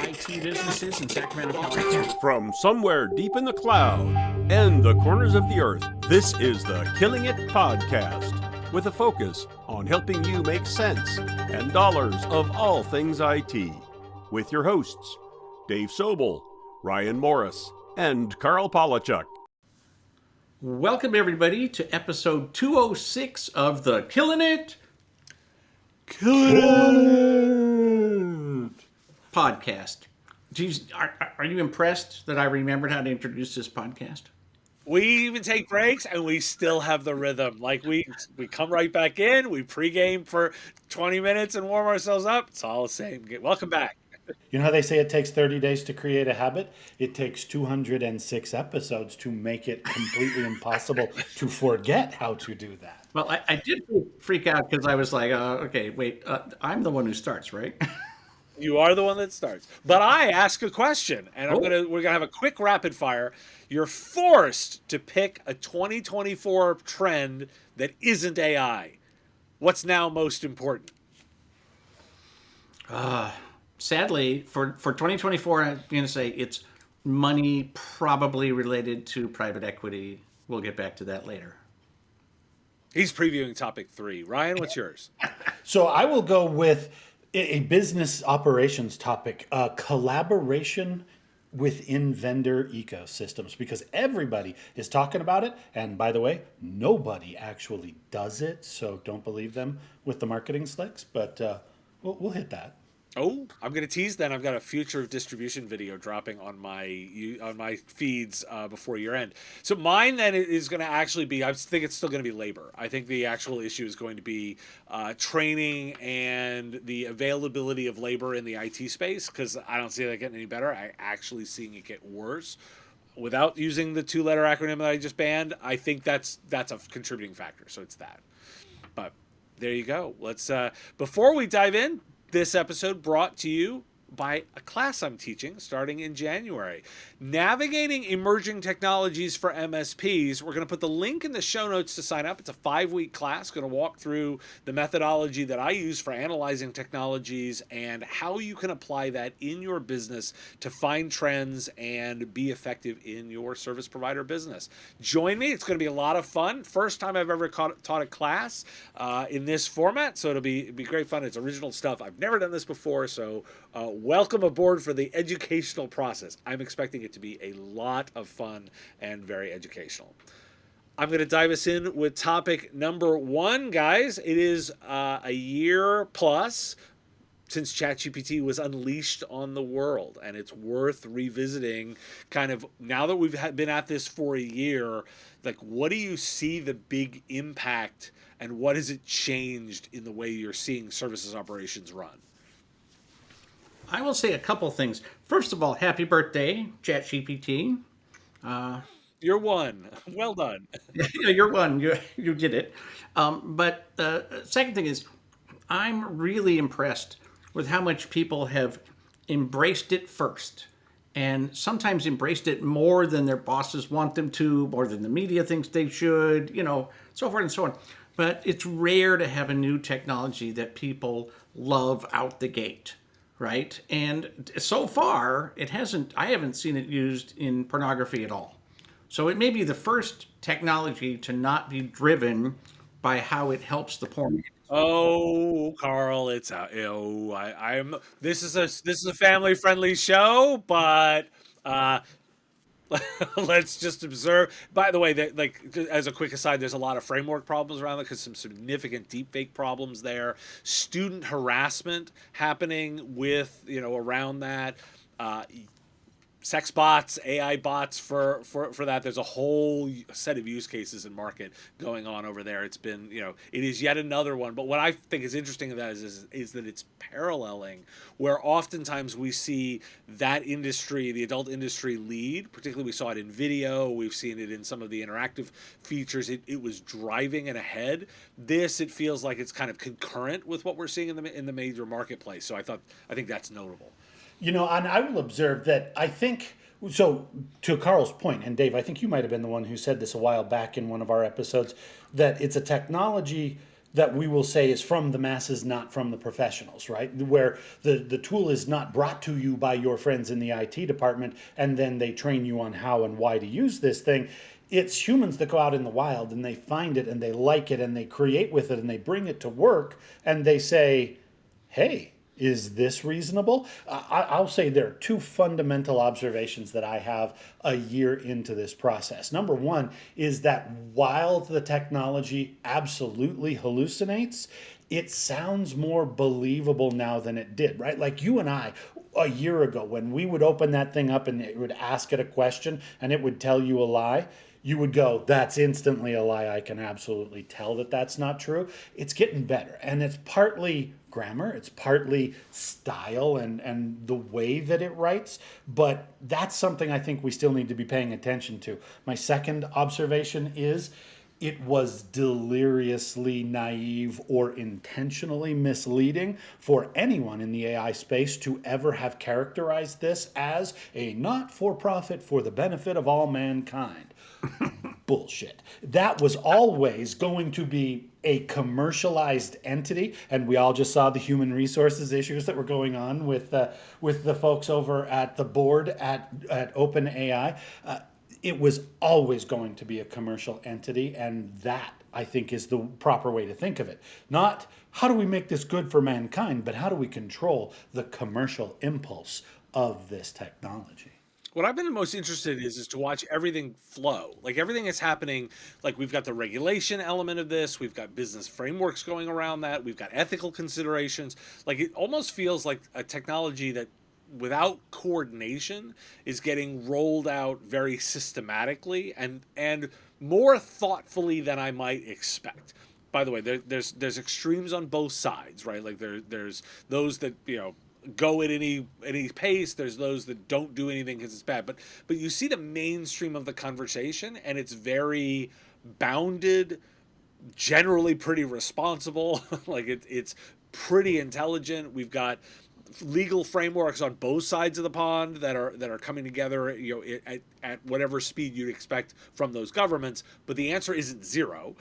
IT businesses in Sacramento, California. From somewhere deep in the cloud and the corners of the earth, this is the Killing It Podcast, with a focus on helping you make sense and dollars of all things IT. With your hosts, Dave Sobel, Ryan Morris, and Karl Palachuk. Welcome, everybody, to episode 206 of the Killing It Podcast. Are you impressed that I remembered how to introduce this podcast? We even take breaks and we still have the rhythm. Like we come right back in, we pregame for 20 minutes and warm ourselves up. It's all the same. Welcome back. You know how they say it takes 30 days to create a habit? It takes 206 episodes to make it completely impossible to forget how to do that. Well, I did freak out because I was like, okay, wait, I'm the one who starts, right? You are the one that starts. But I ask a question, and we're gonna have a quick rapid fire. You're forced to pick a 2024 trend that isn't AI. What's now most important? Sadly, for 2024, I'm going to say it's money probably related to private equity. We'll get back to that later. He's previewing topic 3. Ryan, what's yours? So I will go with a business operations topic, collaboration within vendor ecosystems, because everybody is talking about it. And by the way, nobody actually does it. So don't believe them with the marketing slicks, but we'll hit that. Oh, I'm going to tease then. I've got a future of distribution video dropping on my feeds before year end. So mine then is going to actually be, I think it's still going to be labor. I think the actual issue is going to be training and the availability of labor in the IT space, because I don't see that getting any better. I actually seeing it get worse. Without using the 2-letter acronym that I just banned, I think that's a contributing factor. So it's that. But there you go. Let's before we dive in, this episode brought to you by a class I'm teaching starting in January. Navigating Emerging Technologies for MSPs. We're going to put the link in the show notes to sign up. It's a 5-week class. Going to walk through the methodology that I use for analyzing technologies and how you can apply that in your business to find trends and be effective in your service provider business. Join me. It's going to be a lot of fun. First time I've ever taught a class in this format, so it'll be great fun. It's original stuff. I've never done this before, so welcome aboard for the educational process. I'm expecting it to be a lot of fun and very educational. I'm going to dive us in with topic number 1, guys. It is a year plus since ChatGPT was unleashed on the world, and it's worth revisiting kind of now that we've been at this for a year. Like, what do you see the big impact and what has it changed in the way you're seeing services operations run? I will say a couple things. First of all, happy birthday, ChatGPT. You're one. Well done. Yeah, you're one. You did it. But second thing is, I'm really impressed with how much people have embraced it first, and sometimes embraced it more than their bosses want them to, more than the media thinks they should, so forth and so on. But it's rare to have a new technology that people love out the gate. Right? And so far, I haven't seen it used in pornography at all. So it may be the first technology to not be driven by how it helps the porn. Oh, Karl, it's out. This is a family friendly show, but let's just observe. By the way, as a quick aside, there's a lot of framework problems around it because some significant deepfake problems there. Student harassment happening with around that. Sex bots, AI bots for that. There's a whole set of use cases and market going on over there. It's been, it is yet another one. But what I think is interesting about it is that it's paralleling where oftentimes we see that industry, the adult industry lead, particularly we saw it in video. We've seen it in some of the interactive features. It was driving it ahead. It feels like it's kind of concurrent with what we're seeing in the major marketplace. So I think that's notable. And I will observe that I think, so to Karl's point, and Dave, I think you might have been the one who said this a while back in one of our episodes, that it's a technology that we will say is from the masses, not from the professionals, right? Where the tool is not brought to you by your friends in the IT department and then they train you on how and why to use this thing. It's humans that go out in the wild and they find it and they like it and they create with it and they bring it to work and they say, hey, is this reasonable? I'll say there are two fundamental observations that I have a year into this process. Number one is that while the technology absolutely hallucinates, it sounds more believable now than it did, right? Like you and I, a year ago, when we would open that thing up and it would ask it a question and it would tell you a lie, you would go, that's instantly a lie. I can absolutely tell that that's not true. It's getting better. And it's partly grammar, it's partly style and the way that it writes. But that's something I think we still need to be paying attention to. My second observation is it was deliriously naive or intentionally misleading for anyone in the AI space to ever have characterized this as a not-for-profit for the benefit of all mankind. Bullshit. That was always going to be a commercialized entity, and we all just saw the human resources issues that were going on with the folks over at the board at OpenAI. It was always going to be a commercial entity, and that, I think, is the proper way to think of it. Not how do we make this good for mankind, but how do we control the commercial impulse of this technology. What I've been most interested in is to watch everything flow. Like everything is happening, like we've got the regulation element of this, we've got business frameworks going around that, we've got ethical considerations. Like it almost feels like a technology that without coordination is getting rolled out very systematically and more thoughtfully than I might expect. By the way, there's extremes on both sides, right? Like there's those that, go at any pace. There's those that don't do anything because it's bad. But you see the mainstream of the conversation, and it's very bounded, generally pretty responsible. Like it's pretty intelligent. We've got legal frameworks on both sides of the pond that are coming together, at whatever speed you'd expect from those governments. But the answer isn't zero.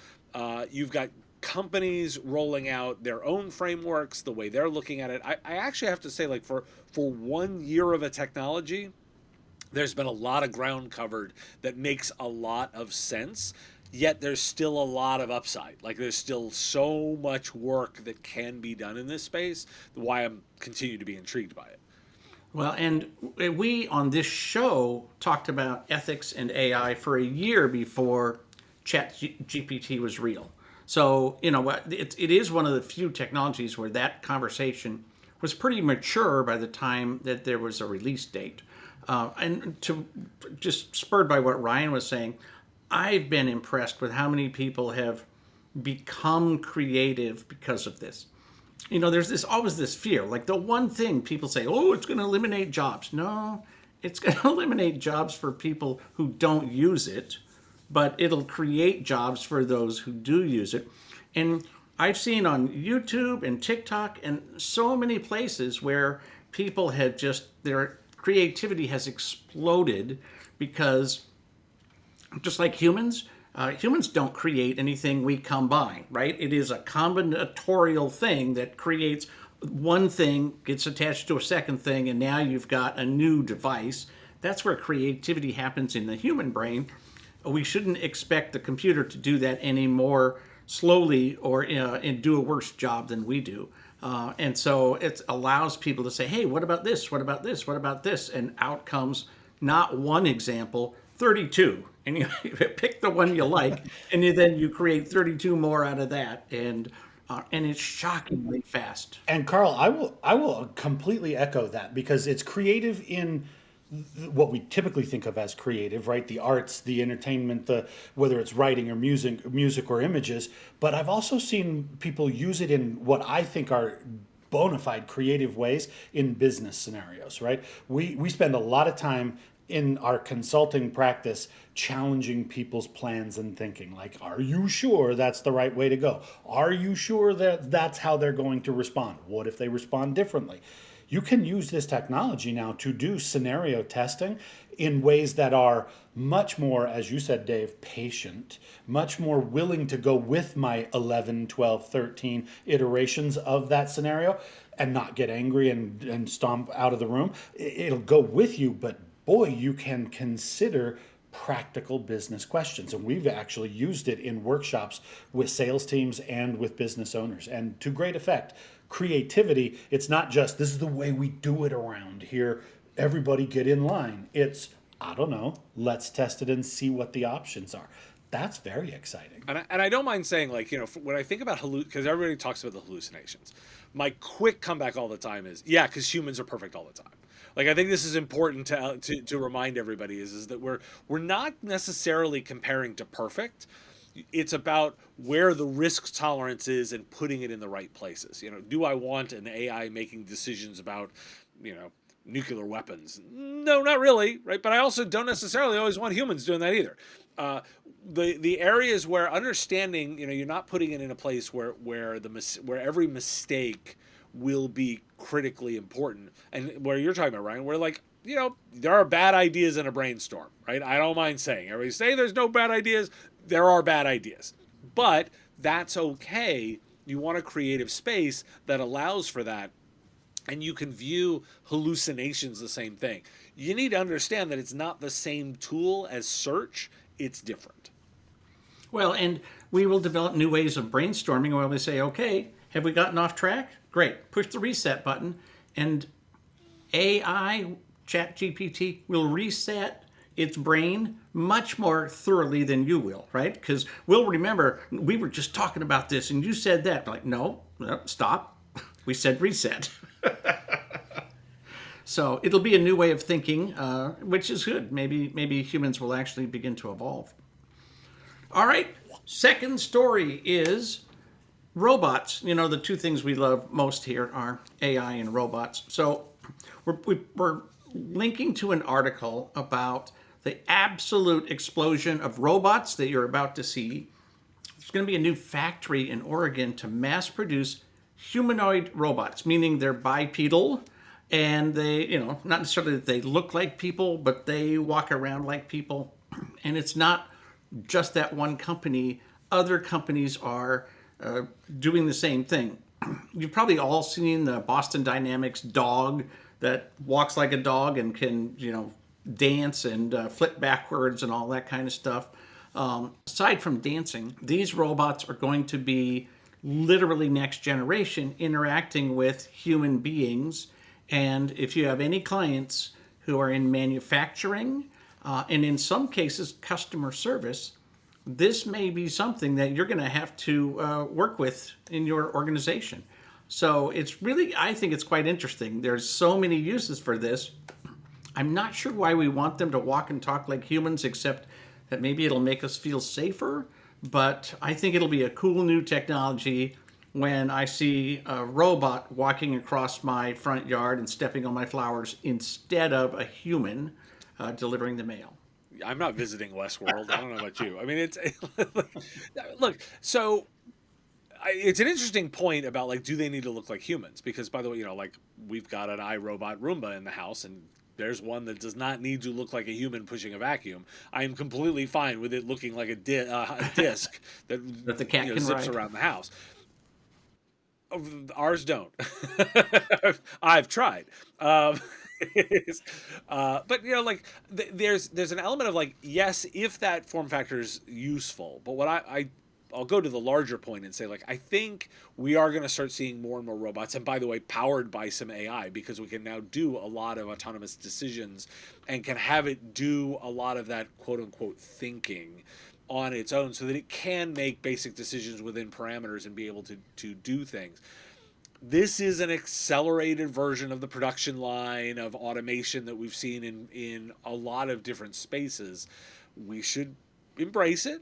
You've got companies rolling out their own frameworks, the way they're looking at it. I actually have to say, like for 1 year of a technology, there's been a lot of ground covered that makes a lot of sense. Yet there's still a lot of upside. Like there's still so much work that can be done in this space. Why I'm continue to be intrigued by it. Well, and we on this show talked about ethics and AI for a year before ChatGPT was real. So, it is one of the few technologies where that conversation was pretty mature by the time that there was a release date. And to just spurred by what Ryan was saying, I've been impressed with how many people have become creative because of this. There's always this fear. Like the one thing people say, oh, it's going to eliminate jobs. No, it's going to eliminate jobs for people who don't use it, but it'll create jobs for those who do use it. And I've seen on YouTube and TikTok and so many places where people have their creativity has exploded because just like humans don't create anything we combine, right? It is a combinatorial thing that creates one thing, gets attached to a second thing, and now you've got a new device. That's where creativity happens in the human brain. We shouldn't expect the computer to do that any more slowly or and do a worse job than we do. And so it allows people to say, hey, what about this? What about this? What about this? And out comes not one example, 32. And you pick the one you like, and then you create 32 more out of that. And it's shockingly fast. And Karl, I will completely echo that because it's creative in what we typically think of as creative, right? The arts, the entertainment, whether it's writing or music or images. But I've also seen people use it in what I think are bona fide creative ways in business scenarios, right? We spend a lot of time in our consulting practice challenging people's plans and thinking. Like, are you sure that's the right way to go? Are you sure that that's how they're going to respond? What if they respond differently? you can use this technology now to do scenario testing in ways that are much more, as you said, Dave, patient, much more willing to go with my 11, 12, 13 iterations of that scenario and not get angry and stomp out of the room. It'll go with you, but boy, you can consider practical business questions. And we've actually used it in workshops with sales teams and with business owners. And to great effect, creativity, it's not just this is the way we do it around here, everybody get in line. It's, I don't know, let's test it and see what the options are. That's very exciting. And I don't mind saying, like, when I think about because everybody talks about the hallucinations, my quick comeback all the time is, yeah, because humans are perfect all the time. Like, I think this is important to remind everybody is that we're not necessarily comparing to perfect. It's about where the risk tolerance is and putting it in the right places. Do I want an AI making decisions about, nuclear weapons? No, not really, right? But I also don't necessarily always want humans doing that either. The areas where understanding, you're not putting it in a place where every mistake will be critically important, and where you're talking about, Ryan, where, like, there are bad ideas in a brainstorm, right? I don't mind saying, everybody say there's no bad ideas. There are bad ideas, but that's okay. You want a creative space that allows for that. And you can view hallucinations the same thing. You need to understand that it's not the same tool as search. It's different. Well, and we will develop new ways of brainstorming where we say, okay, have we gotten off track? Great. Push the reset button, and AI, ChatGPT, will reset its brain much more thoroughly than you will, right? Because we'll remember, we were just talking about this and you said that. Like, no, stop. We said reset. So it'll be a new way of thinking, which is good. Maybe humans will actually begin to evolve. All right. Second story is robots. The two things we love most here are AI and robots. So we're linking to an article about the absolute explosion of robots that you're about to see. There's going to be a new factory in Oregon to mass produce humanoid robots, meaning they're bipedal, and they, not necessarily that they look like people, but they walk around like people. And it's not just that one company. Other companies are doing the same thing. You've probably all seen the Boston Dynamics dog that walks like a dog and can, dance and flip backwards and all that kind of stuff. Aside from dancing, these robots are going to be literally next generation interacting with human beings. And if you have any clients who are in manufacturing and in some cases customer service, this may be something that you're going to have to work with in your organization. So it's really, I think it's quite interesting. There's so many uses for this. I'm not sure why we want them to walk and talk like humans, except that maybe it'll make us feel safer. But I think it'll be a cool new technology when I see a robot walking across my front yard and stepping on my flowers instead of a human delivering the mail. I'm not visiting Westworld. I don't know about you. I mean, it's look. So it's an interesting point about, like, do they need to look like humans? Because, by the way, like, we've got an iRobot Roomba in the house, and there's one that does not need to look like a human pushing a vacuum. I am completely fine with it looking like a disc that the cat can zips ride around the house. Ours don't. I've tried. But like, there's an element of, like, yes, if that form factor is useful, but what I'll go to the larger point and say, like, I think we are going to start seeing more and more robots, and by the way, powered by some AI, because we can now do a lot of autonomous decisions and can have it do a lot of that quote unquote thinking on its own, so that it can make basic decisions within parameters and be able to do things. This is an accelerated version of the production line of automation that we've seen in a lot of different spaces. We should embrace it.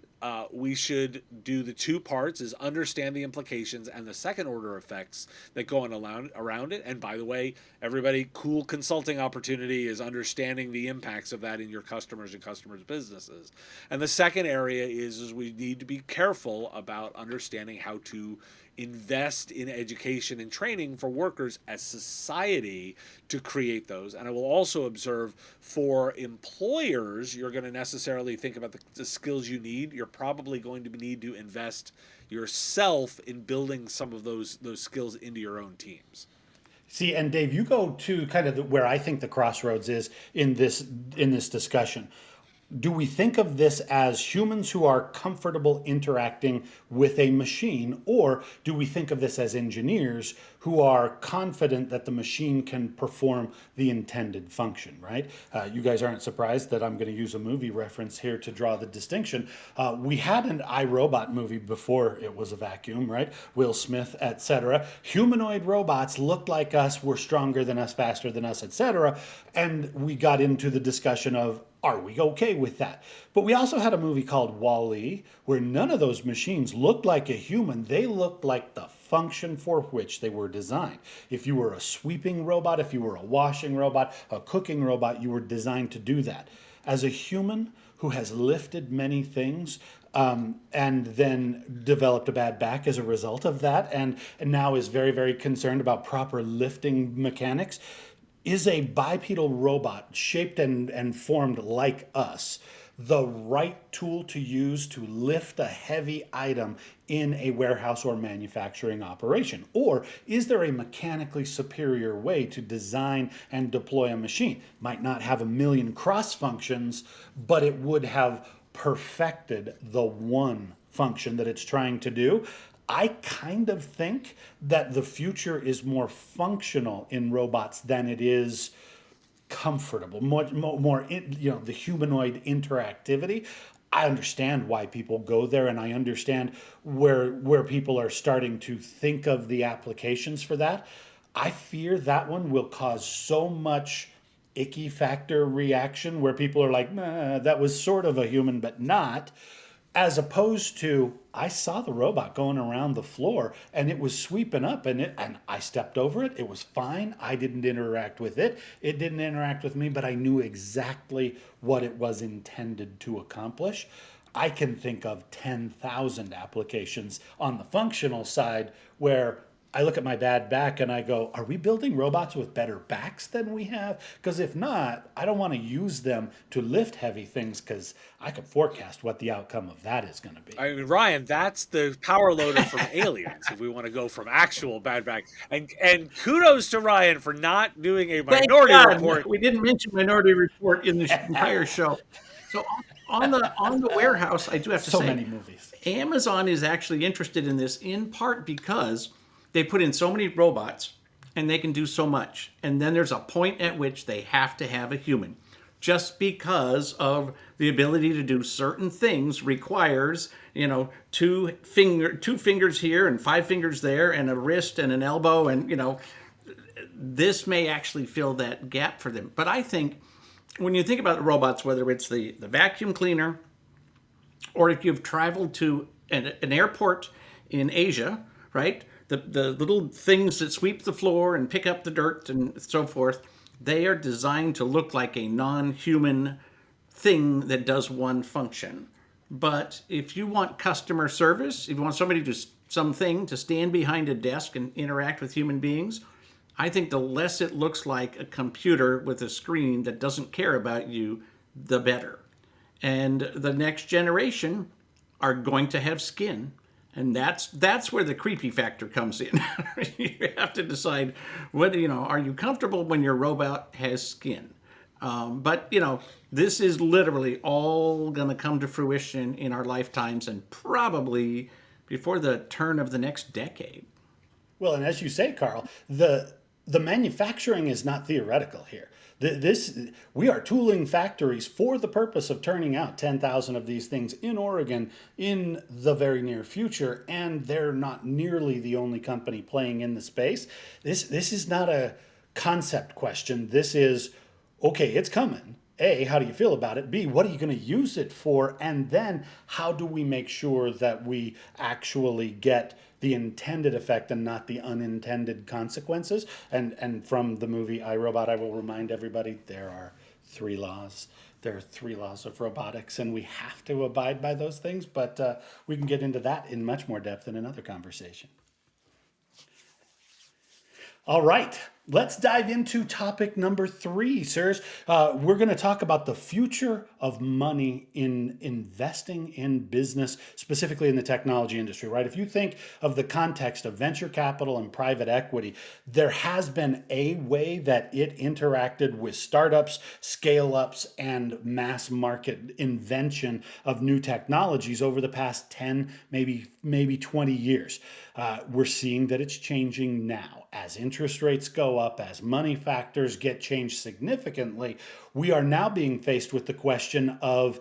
We should do the two parts, is understand the implications and the second order effects that go on around it. And by the way, everybody, cool consulting opportunity is understanding the impacts of that in your customers and customers' businesses. And the second area is we need to be careful about understanding how to invest in education and training for workers as society to create those. And I will also observe for employers, you're going to necessarily think about the skills you need. You're probably going to need to invest yourself in building some of those skills into your own teams. See, and Dave, you go to kind of where I think the crossroads is in this discussion. Do we think of this as humans who are comfortable interacting with a machine, or do we think of this as engineers who are confident that the machine can perform the intended function, right? You guys aren't surprised that I'm going to use a movie reference here to draw the distinction. We had an iRobot movie before it was a vacuum, right? Will Smith, etc. Humanoid robots looked like us, were stronger than us, faster than us, etc. And we got into the discussion of, are we okay with that? But we also had a movie called Wall-E, where none of those machines looked like a human. They looked like the function for which they were designed. If you were a sweeping robot, if you were a washing robot, a cooking robot, you were designed to do that. As a human who has lifted many things, and then developed a bad back as a result of that, and now is very, very concerned about proper lifting mechanics, is a bipedal robot shaped and formed like us the right tool to use to lift a heavy item in a warehouse or manufacturing operation? Or is there a mechanically superior way to design and deploy a machine? Might not have a million cross functions, but it would have perfected the one function that it's trying to do. I kind of think that the future is more functional in robots than it is comfortable, more the humanoid interactivity. I understand why people go there, and I understand where people are starting to think of the applications for that. I fear that one will cause so much icky factor reaction where people are like, nah, that was sort of a human, but not. As opposed to, I saw the robot going around the floor and it was sweeping up and I stepped over it. It was fine. I didn't interact with it. It didn't interact with me, but I knew exactly what it was intended to accomplish. I can think of 10,000 applications on the functional side where I look at my bad back and I go, are we building robots with better backs than we have? Because if not, I don't want to use them to lift heavy things because I could forecast what the outcome of that is going to be. I mean, Ryan, that's the power loader from Aliens. If we want to go from actual bad back, and kudos to Ryan for not doing a Thank Minority God Report. we didn't mention Minority Report in the entire show. So on the warehouse, I do have to So say, many movies. Amazon is actually interested in this in part because they put in so many robots and they can do so much. And then there's a point at which they have to have a human. Just because of the ability to do certain things requires, two fingers here and 5 fingers there and a wrist and an elbow. And, this may actually fill that gap for them. But I think when you think about the robots, whether it's the vacuum cleaner or if you've traveled to an airport in Asia, right? The little things that sweep the floor and pick up the dirt and so forth, they are designed to look like a non-human thing that does one function. But if you want customer service, if you want somebody to stand behind a desk and interact with human beings, I think the less it looks like a computer with a screen that doesn't care about you, the better. And the next generation are going to have skin. And that's where the creepy factor comes in. You have to decide whether, are you comfortable when your robot has skin? But this is literally all going to come to fruition in our lifetimes and probably before the turn of the next decade. Well, and as you say, Karl, the manufacturing is not theoretical here. We are tooling factories for the purpose of turning out 10,000 of these things in Oregon in the very near future, and they're not nearly the only company playing in the space. This is not a concept question. This is, okay, it's coming. A, how do you feel about it? B, what are you going to use it for? And then how do we make sure that we actually get the intended effect and not the unintended consequences? And from the movie iRobot, I will remind everybody there are 3 laws. There are 3 laws of robotics, and we have to abide by those things. But we can get into that in much more depth in another conversation. All right, let's dive into topic number 3, sirs. We're going to talk about the future of money in investing in business, specifically in the technology industry, right? If you think of the context of venture capital and private equity, there has been a way that it interacted with startups, scale ups, and mass market invention of new technologies over the past 10, maybe 20 years. We're seeing that it's changing now. As interest rates go up, as money factors get changed significantly, we are now being faced with the question of,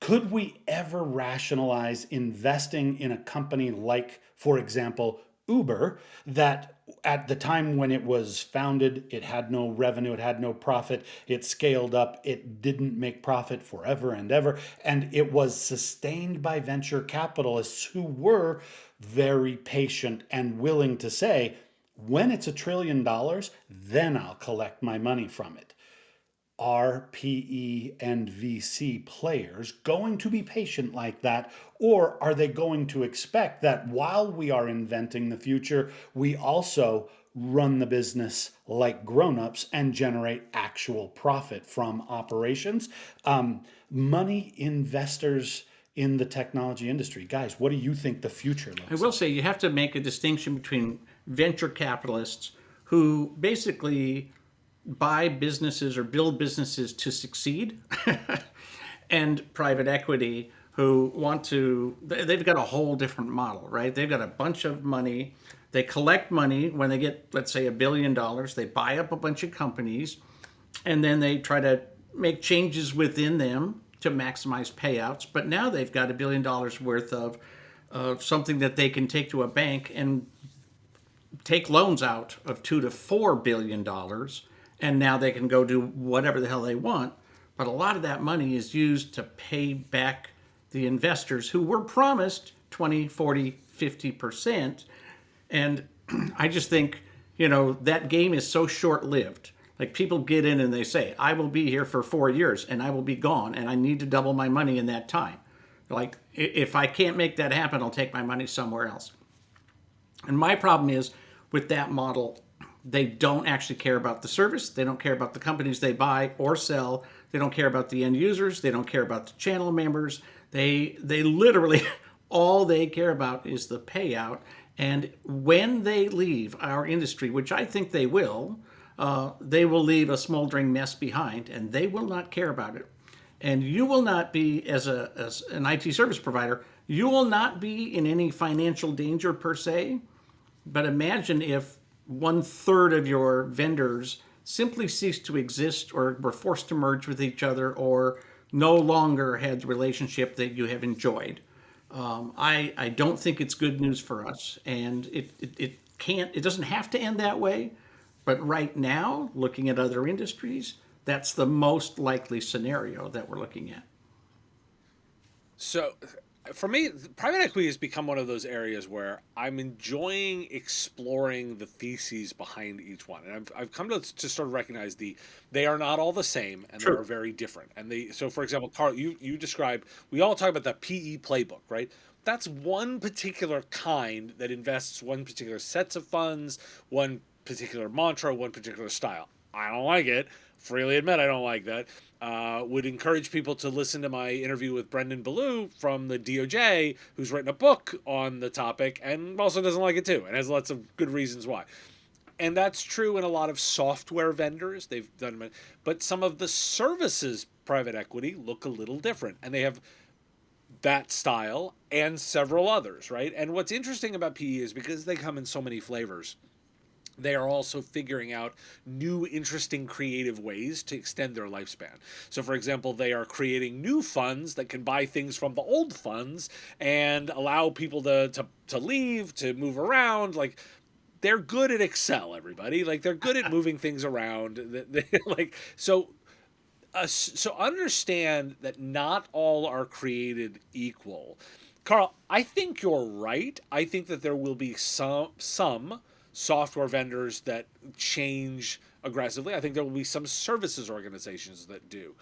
could we ever rationalize investing in a company like, for example, Uber, that at the time when it was founded, it had no revenue, it had no profit, it scaled up, it didn't make profit forever and ever, and it was sustained by venture capitalists who were very patient and willing to say, when it's $1 trillion, then I'll collect my money from it. Are PE and VC players going to be patient like that? Or are they going to expect that while we are inventing the future, we also run the business like grown-ups and generate actual profit from operations? Money investors in the technology industry. Guys, what do you think the future looks I will say you have to make a distinction between venture capitalists who basically buy businesses or build businesses to succeed and private equity who want to, they've got a whole different model, right? They've got a bunch of money. They collect money when they get, let's say, $1 billion. They buy up a bunch of companies and then they try to make changes within them to maximize payouts. But now they've got $1 billion worth of something that they can take to a bank and take loans out of $2 to $4 billion. And now they can go do whatever the hell they want. But a lot of that money is used to pay back the investors who were promised 20, 40, 50%. And I just think, that game is so short-lived. Like, people get in and they say, I will be here for 4 years and I will be gone and I need to double my money in that time. Like, if I can't make that happen, I'll take my money somewhere else. And my problem is with that model, they don't actually care about the service. They don't care about the companies they buy or sell. They don't care about the end users. They don't care about the channel members. They literally, all they care about is the payout. And when they leave our industry, which I think they will leave a smoldering mess behind, and they will not care about it. And you will not be, as an IT service provider, you will not be in any financial danger per se. But imagine if 1/3 of your vendors simply ceased to exist or were forced to merge with each other or no longer had the relationship that you have enjoyed. I don't think it's good news for us, and it doesn't have to end that way. But right now, looking at other industries, that's the most likely scenario that we're looking at. So, for me, private equity has become one of those areas where I'm enjoying exploring the theses behind each one, and I've come to sort of recognize they are not all the same, and they are very different. And so for example, Karl, you described, we all talk about the PE playbook, right? That's one particular kind that invests one particular sets of funds, one particular mantra, one particular style. I don't like it. Freely admit I don't like that. Would encourage people to listen to my interview with Brendan Ballou from the DOJ, who's written a book on the topic and also doesn't like it too, and has lots of good reasons why. And that's true in a lot of software vendors. They've done, but some of the services private equity look a little different, and they have that style and several others, right? And what's interesting about PE is because they come in so many flavors, they are also figuring out new, interesting, creative ways to extend their lifespan. So, for example, they are creating new funds that can buy things from the old funds and allow people to leave, to move around. Like, they're good at Excel, everybody. Like, they're good at moving things around. So understand that not all are created equal. Karl, I think you're right. I think that there will be some software vendors that change aggressively. I think there will be some services organizations that do.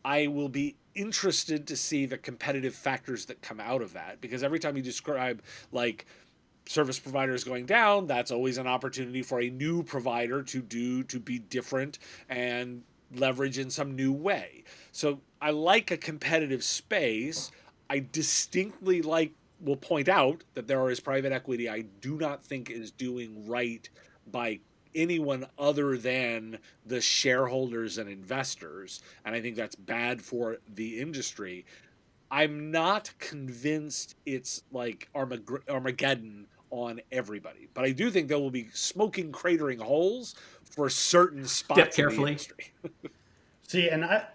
I will be interested to see the competitive factors that come out of that, because every time you describe like service provider is going down, that's always an opportunity for a new provider to be different and leverage in some new way. So I like a competitive space. I distinctly will point out that there is private equity I do not think is doing right by anyone other than the shareholders and investors, and I think that's bad for the industry. I'm not convinced it's like Armageddon on everybody, but I do think there will be smoking cratering holes for certain Step spots in the carefully. industry. See, and I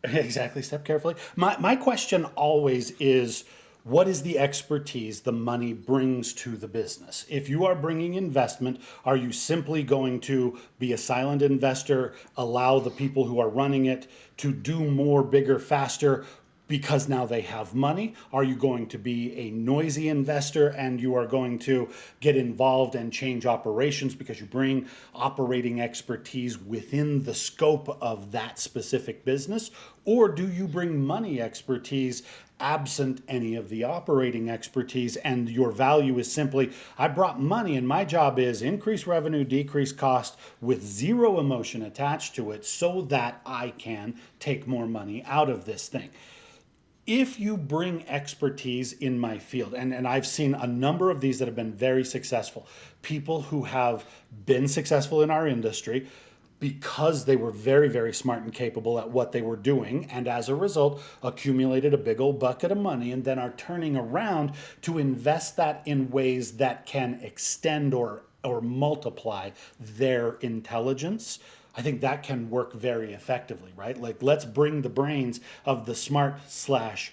exactly step carefully. My question always is, what is the expertise the money brings to the business? If you are bringing investment, are you simply going to be a silent investor, allow the people who are running it to do more, bigger, faster, because now they have money? Are you going to be a noisy investor and you are going to get involved and change operations because you bring operating expertise within the scope of that specific business? Or do you bring money expertise absent any of the operating expertise, and your value is simply, I brought money and my job is increase revenue, decrease cost with zero emotion attached to it so that I can take more money out of this thing? If you bring expertise in my field, and I've seen a number of these that have been very successful, people who have been successful in our industry because they were very, very smart and capable at what they were doing, and as a result, accumulated a big old bucket of money, and then are turning around to invest that in ways that can extend or multiply their intelligence. I think that can work very effectively, right? Like, let's bring the brains of the smart slash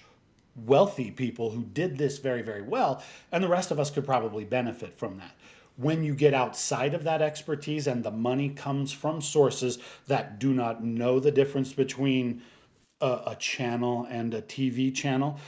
wealthy people who did this very, very well, and the rest of us could probably benefit from that. When you get outside of that expertise and the money comes from sources that do not know the difference between a channel and a TV channel,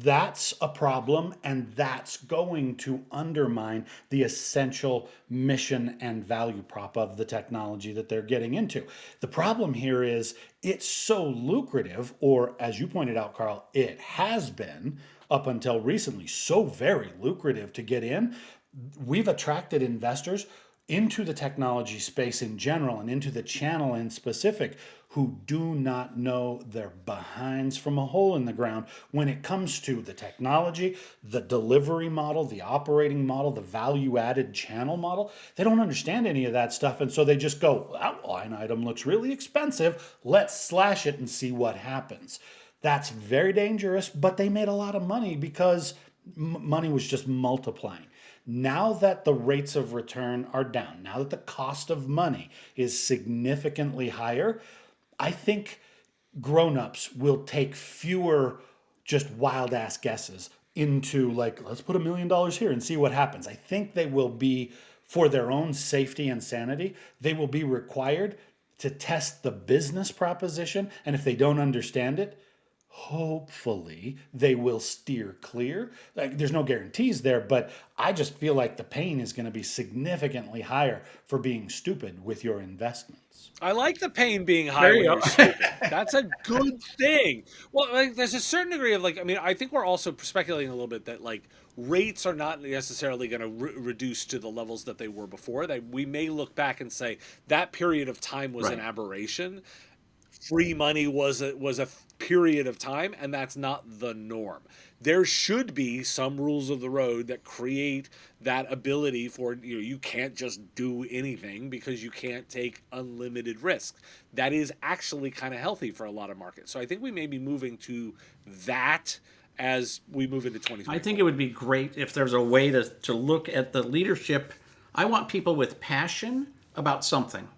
that's a problem, and that's going to undermine the essential mission and value prop of the technology that they're getting into. The problem here is it's so lucrative, or as you pointed out, Karl, it has been up until recently so very lucrative to get in. We've attracted investors into the technology space in general and into the channel in specific who do not know their behinds from a hole in the ground when it comes to the technology, the delivery model, the operating model, the value added channel model. They don't understand any of that stuff. And so they just go, that line item looks really expensive. Let's slash it and see what happens. That's very dangerous, but they made a lot of money because money was just multiplying. Now that the rates of return are down, now that the cost of money is significantly higher, I think grown-ups will take fewer just wild ass guesses into, like, let's put $1 million here and see what happens. I think they will be, for their own safety and sanity, they will be required to test the business proposition, and if they don't understand it, hopefully they will steer clear. Like, there's no guarantees there, but I just feel like the pain is going to be significantly higher for being stupid with your investments. I like the pain being high There when you you're go. stupid. That's a good thing. Well, like, there's a certain degree of, like, I mean, I think we're also speculating a little bit that, like, rates are not necessarily going to reduce to the levels that they were before. That we may look back and say that period of time was an Right. aberration. Free money was a period of time, and that's not the norm. There should be some rules of the road that create that ability for, you can't just do anything because you can't take unlimited risk. That is actually kind of healthy for a lot of markets. So I think we may be moving to that as we move into 2020. I think it would be great if there's a way to look at the leadership. I want people with passion about something.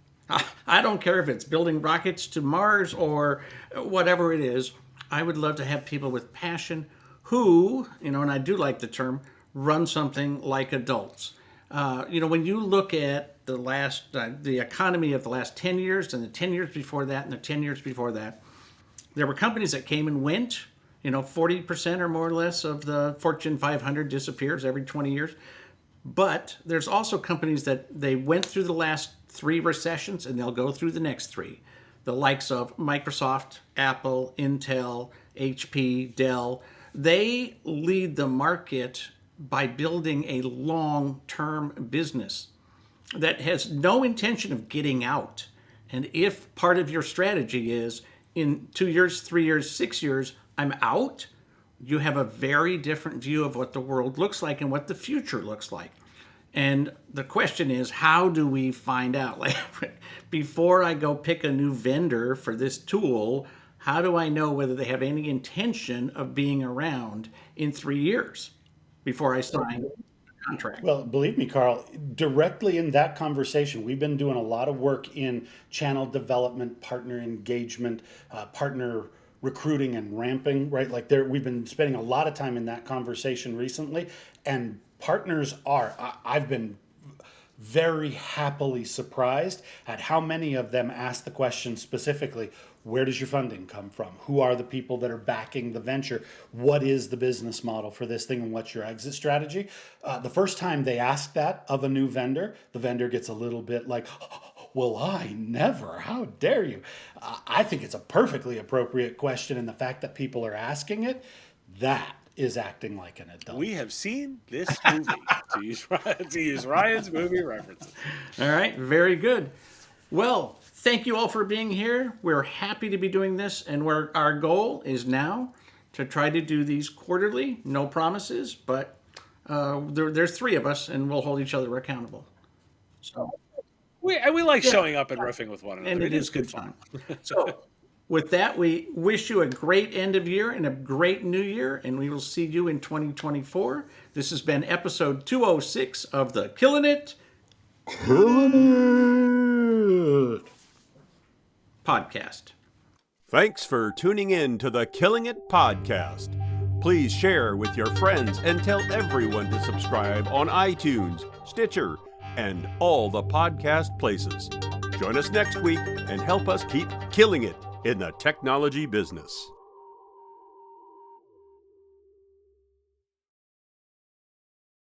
I don't care if it's building rockets to Mars or whatever it is. I would love to have people with passion who, and I do like the term, run something like adults. When you look at the economy of the last 10 years and the 10 years before that and the 10 years before that, there were companies that came and went. 40% or more or less of the Fortune 500 disappears every 20 years. But there's also companies that they went through the last 3 recessions and they'll go through the next 3. The likes of Microsoft, Apple, Intel, HP, Dell. They lead the market by building a long-term business that has no intention of getting out. And if part of your strategy is in 2 years, 3 years, 6 years, I'm out, you have a very different view of what the world looks like and what the future looks like. And the question is, how do we find out? Like, before I go pick a new vendor for this tool, how do I know whether they have any intention of being around in 3 years before I sign a contract? Well, believe me, Karl, directly in that conversation, we've been doing a lot of work in channel development, partner engagement, partner recruiting and ramping, right? Like we've been spending a lot of time in that conversation recently, and partners I've been very happily surprised at how many of them ask the question specifically, where does your funding come from? Who are the people that are backing the venture? What is the business model for this thing and what's your exit strategy? The first time they ask that of a new vendor, the vendor gets a little bit like, well, I never, how dare you? I think it's a perfectly appropriate question, and the fact that people are asking it, that is acting like an adult. We have seen this movie, to use Ryan's movie references. All right, very good. Well, thank you all for being here. We're happy to be doing this, and our goal is now to try to do these quarterly. No promises, but there's 3 of us, and we'll hold each other accountable. So we like showing up and riffing with one another. and It is good fun. So with that, we wish you a great end of year and a great new year, and we will see you in 2024. This has been episode 206 of the Killing It podcast. Thanks for tuning in to the Killing It podcast. Please share with your friends and tell everyone to subscribe on iTunes, Stitcher, and all the podcast places. Join us next week and help us keep killing it in the technology business.